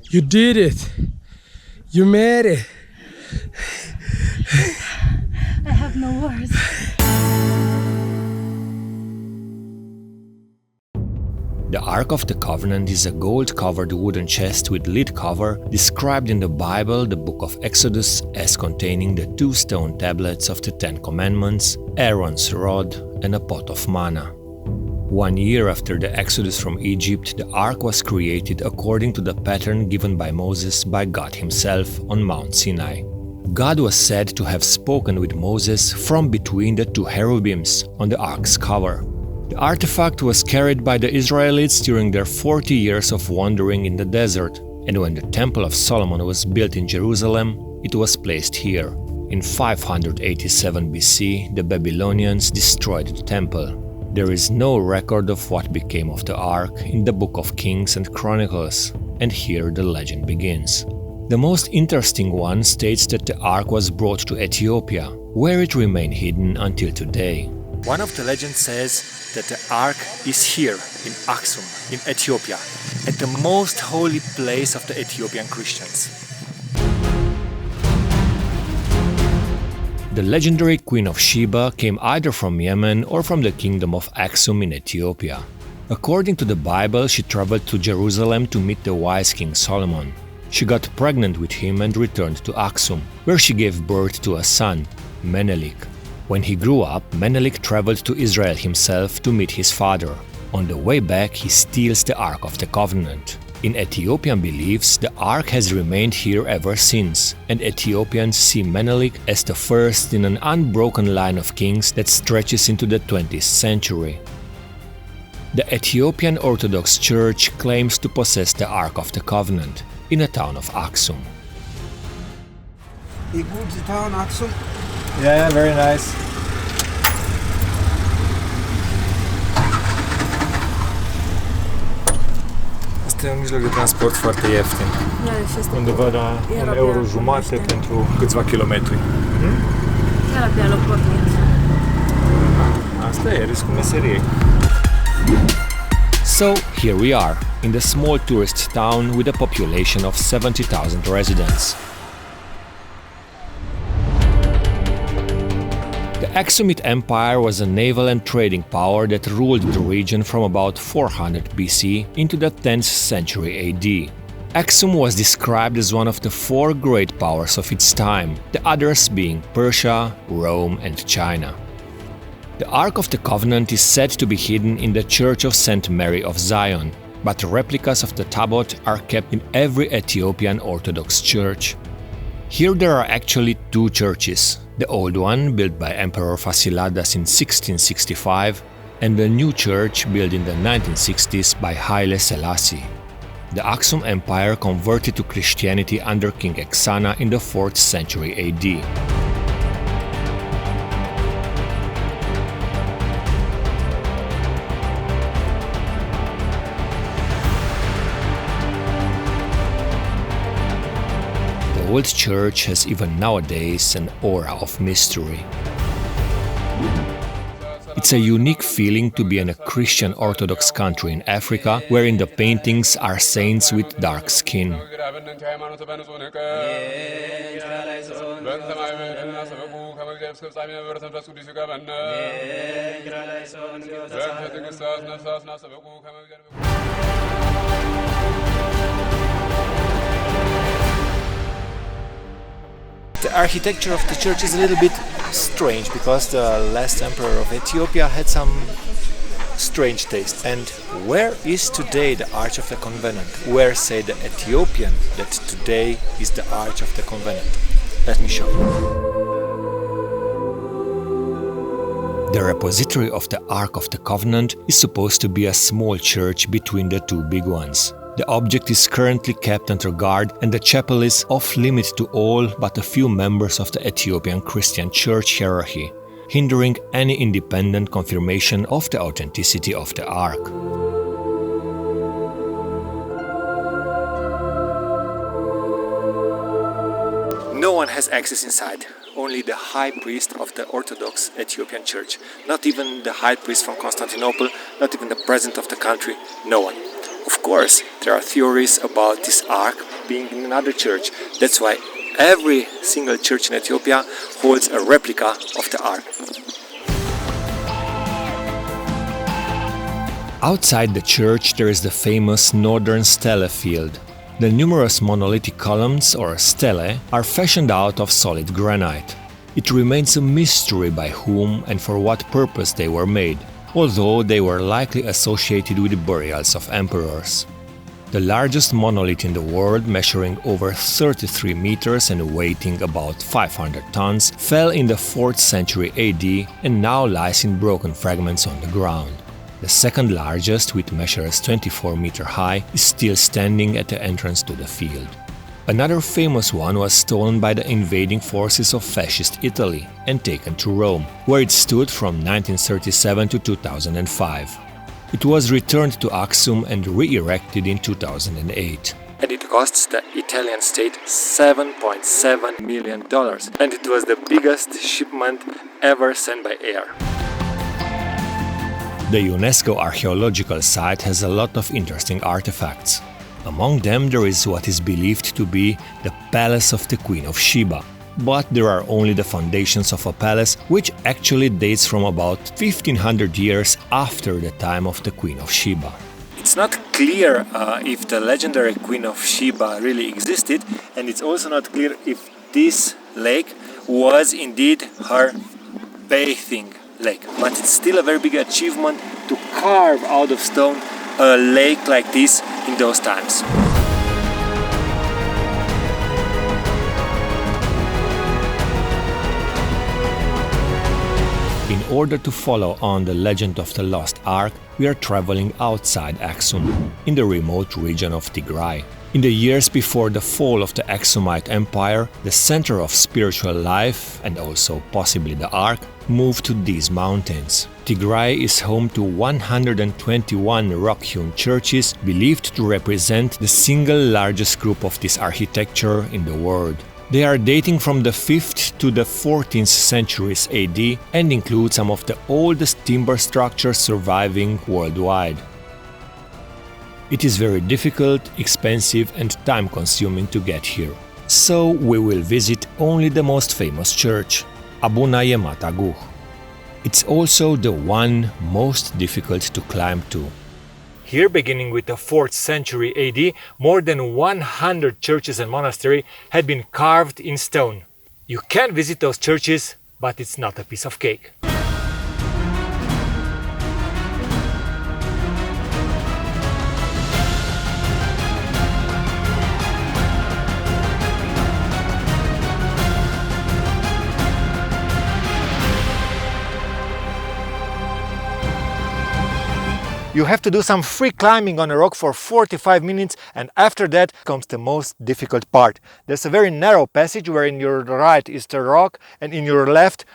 You did it. You made it. I have no words. The Ark of the Covenant is a gold-covered wooden chest with lid cover described in the Bible, the book of Exodus, as containing the 2 stone tablets of the 10 Commandments, Aaron's rod, and a pot of manna. 1 year after the Exodus from Egypt, the Ark was created according to the pattern given by Moses by God himself on Mount Sinai. God was said to have spoken with Moses from between the 2 cherubims on the Ark's cover. The artifact was carried by the Israelites during their 40 years of wandering in the desert, and when the Temple of Solomon was built in Jerusalem, it was placed here. In 587 BC, the Babylonians destroyed the temple. There is no record of what became of the Ark in the Book of Kings and Chronicles, and here the legend begins. The most interesting one states that the Ark was brought to Ethiopia, where it remained hidden until today. One of the legends says that the Ark is here in Aksum, in Ethiopia, at the most holy place of the Ethiopian Christians. The legendary Queen of Sheba came either from Yemen or from the kingdom of Aksum in Ethiopia. According to the Bible, she traveled to Jerusalem to meet the wise King Solomon. She got pregnant with him and returned to Aksum, where she gave birth to a son, Menelik. When he grew up, Menelik traveled to Israel himself to meet his father. On the way back, he steals the Ark of the Covenant. In Ethiopian beliefs, the Ark has remained here ever since, and Ethiopians see Menelik as the first in an unbroken line of kings that stretches into the 20th century. The Ethiopian Orthodox Church claims to possess the Ark of the Covenant in the town of Aksum. A good town, Aksum. Yeah, very nice. Este un mijloc de transport foarte ieftin. Undeva la €1,50 pentru câțiva kilometri. Chiar abia l-au pornit. Asta e riscul meseriei. So, here we are, in the small tourist town with a population of 70,000 residents. The Aksumite Empire was a naval and trading power that ruled the region from about 400 BC into the 10th century AD. Aksum was described as one of the 4 great powers of its time, the others being Persia, Rome, and China. The Ark of the Covenant is said to be hidden in the Church of St. Mary of Zion, but replicas of the Tabot are kept in every Ethiopian Orthodox church. Here there are actually 2 churches, the old one built by Emperor Fasciladas in 1665 and the new church built in the 1960s by Haile Selassie. The Aksum Empire converted to Christianity under King Eksana in the 4th century AD. The old church has even nowadays an aura of mystery. It's a unique feeling to be in a Christian Orthodox country in Africa, wherein the paintings are saints with dark skin. The architecture of the church is a little bit strange because the last emperor of Ethiopia had some strange taste. And where is today the Arch of the Covenant? Where say the Ethiopian that today is the Arch of the Covenant? Let me show you. The repository of the Ark of the Covenant is supposed to be a small church between the 2 big ones. The object is currently kept under guard and the chapel is off-limit to all but a few members of the Ethiopian Christian church hierarchy, hindering any independent confirmation of the authenticity of the Ark. No one has access inside, only the high priest of the Orthodox Ethiopian Church. Not even the high priest from Constantinople, not even the president of the country, no one. Of course, there are theories about this ark being in another church. That's why every single church in Ethiopia holds a replica of the ark. Outside the church there is the famous Northern Stele field. The numerous monolithic columns, or stele, are fashioned out of solid granite. It remains a mystery by whom and for what purpose they were made, although they were likely associated with the burials of emperors. The largest monolith in the world, measuring over 33 meters and weighing about 500 tons, fell in the 4th century AD and now lies in broken fragments on the ground. The second largest, which measures 24 meters high, is still standing at the entrance to the field. Another famous one was stolen by the invading forces of fascist Italy and taken to Rome, where it stood from 1937 to 2005. It was returned to Aksum and re-erected in 2008. And it costs the Italian state $7.7 million, and it was the biggest shipment ever sent by air. The UNESCO archaeological site has a lot of interesting artifacts. Among them there is what is believed to be the Palace of the Queen of Sheba. But there are only the foundations of a palace, which actually dates from about 1500 years after the time of the Queen of Sheba. It's not clear if the legendary Queen of Sheba really existed, and it's also not clear if this lake was indeed her bathing lake. But it's still a very big achievement to carve out of stone a lake like this in those times. In order to follow on the legend of the Lost Ark, we are traveling outside Aksum, in the remote region of Tigray. In the years before the fall of the Aksumite Empire, the center of spiritual life, and also possibly the Ark, moved to these mountains. Tigray is home to 121 rock-hewn churches believed to represent the single largest group of this architecture in the world. They are dating from the 5th to the 14th centuries AD and include some of the oldest timber structures surviving worldwide. It is very difficult, expensive and time-consuming to get here. So we will visit only the most famous church, Abuna Yemata Guh. It's also the one most difficult to climb to. Here, beginning with the 4th century AD, more than 100 churches and monasteries had been carved in stone. You can visit those churches, but it's not a piece of cake. You have to do some free climbing on a rock for 45 minutes, and after that comes the most difficult part. There's a very narrow passage where in your right is the rock and in your left,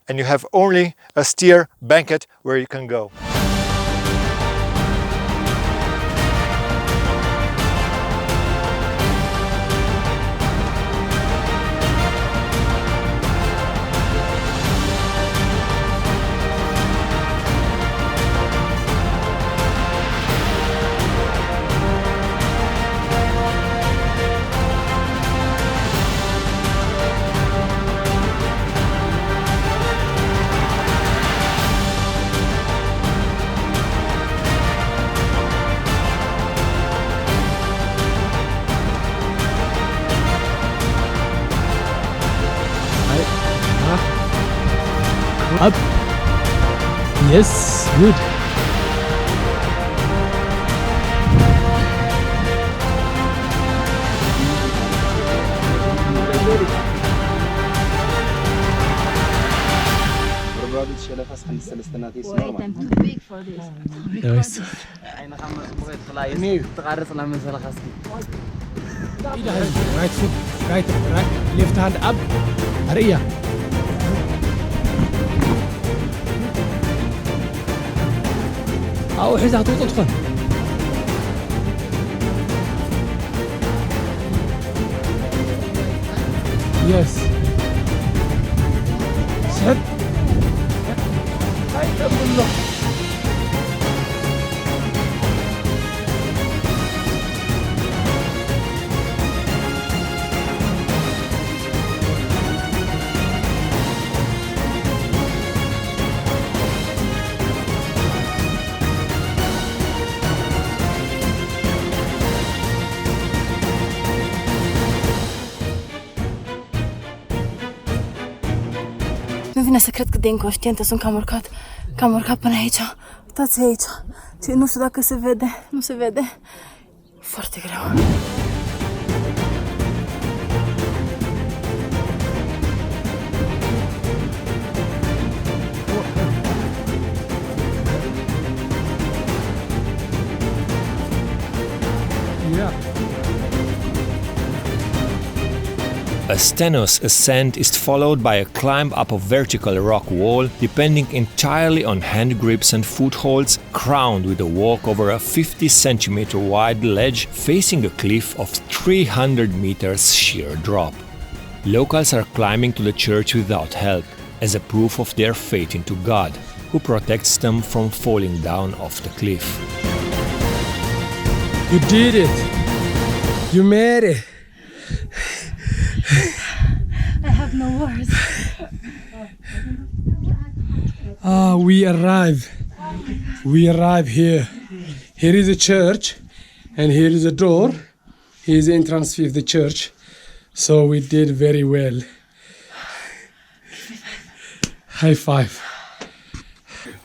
and you have only a steer banquet where you can go. Up. Yes, good. Wait, I'm too big for this. Nice. Right foot, right, left hand up. Hurry up. أو حيزها تدخل. Yes. سحب. هاي تقول له. vine să cred cât de inconștientă sunt că am urcat până aici. Uitați aici. Și nu știu dacă se vede. Nu se vede. Foarte greu. Yeah. A strenuous ascent is followed by a climb up a vertical rock wall, depending entirely on hand grips and footholds, crowned with a walk over a 50-centimeter wide ledge facing a cliff of 300 meters sheer drop. Locals are climbing to the church without help, as a proof of their faith into God, who protects them from falling down off the cliff. You did it. You made it. I have no words. We arrive. We arrive here. Here is a church, and here is a door. Here is the entrance of the church. So we did very well. High five.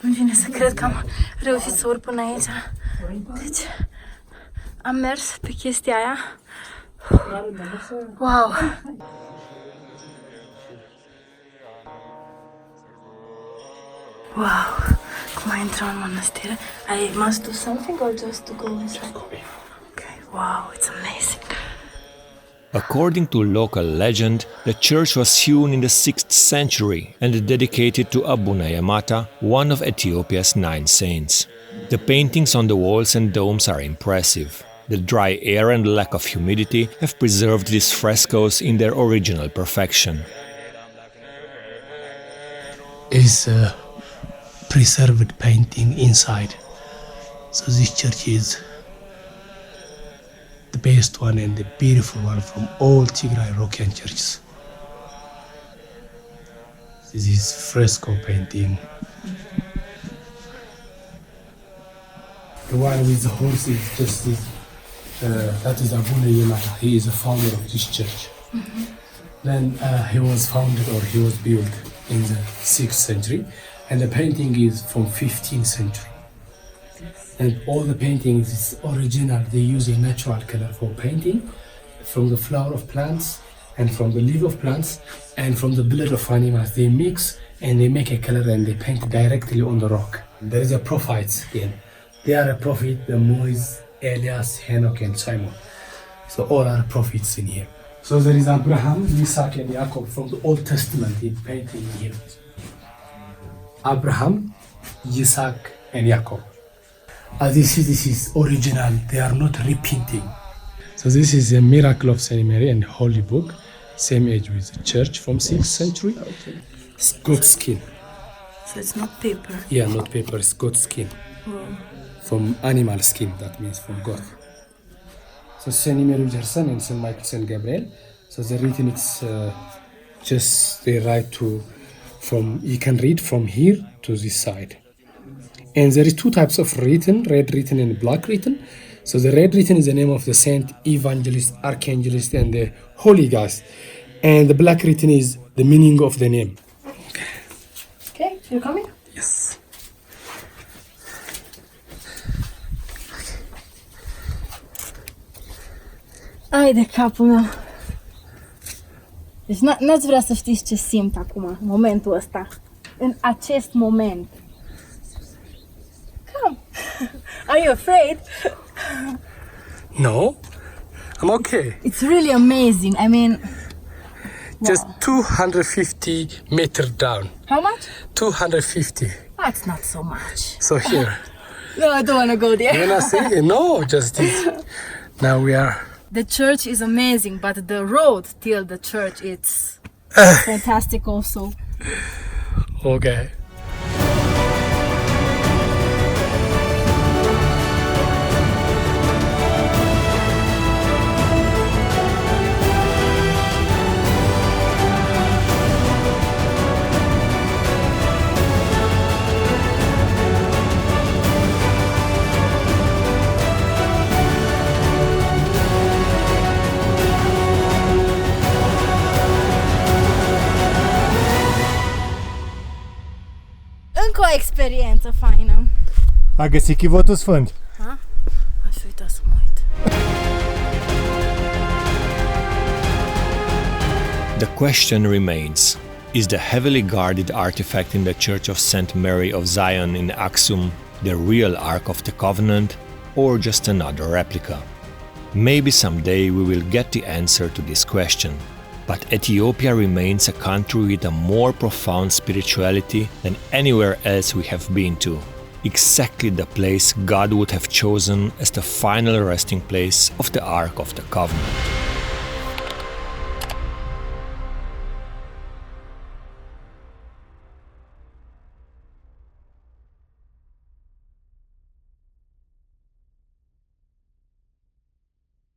Nu vine să cred că am reușit să urc până aici. Deci, am mers pe chestia aia. Wow! Wow! Cum ai intra în mănăstire? I must do something or just to go inside? Okay, wow, it's amazing. According to local legend, the church was hewn in the 6th century and dedicated to Abuna Yamata, one of Ethiopia's 9 saints. The paintings on the walls and domes are impressive. The dry air and lack of humidity have preserved these frescoes in their original perfection. Is a preserved painting inside. So this church is the best one and the beautiful one from all Tigray Rokian churches. This is fresco painting. The one with the horse is just this. That is Abuna Yamata. He is the founder of this church. Then he was founded or he was built in the 6th century, and the painting is from 15th century. And all the paintings is original. They use a natural color for painting from the flower of plants and from the leaf of plants and from the blood of animals. They mix and they make a color and they paint directly on the rock. There is a prophets then. They are a prophet, the Moses, Elias, Enoch and Simon. So all are prophets in here. So there is Abraham, Isaac and Jacob from the Old Testament in painting here. Abraham, Isaac and Jacob. This is original, they are not repainting. So this is a miracle of Saint Mary and Holy Book, same age with the church from 6th century. It's goat skin. So it's not paper. Yeah, not paper, it's goat skin. From animal skin, that means from goat. So Saint Mary with her son and Saint Michael, Saint Gabriel. So the written it's just they write to from, you can read from here to this side. And there is 2 types of written, red written and black written. So the red written is the name of the saint, evangelist, archangelist, and the holy guys. And the black written is the meaning of the name. Okay, you're coming? Yes. Ai de capul meu. Deci n-ați vrea să știți ce simt acum, în momentul ăsta. În acest moment. Come. Are you afraid? No, I'm okay. It's really amazing. I mean, Just wow. 250 meters down. How much? 250. That's not so much. So here. No, I don't want to go there. You're not saying no, just this. Now we are. The church is amazing, but the road till the church, it's fantastic also. Okay. experiență faină. A găsit chivotul sfânt. Aș uita să mă uit. The question remains, is the heavily guarded artifact in the Church of St. Mary of Zion in Aksum the real Ark of the Covenant or just another replica? Maybe someday we will get the answer to this question. But Ethiopia remains a country with a more profound spirituality than anywhere else we have been to. Exactly the place God would have chosen as the final resting place of the Ark of the Covenant.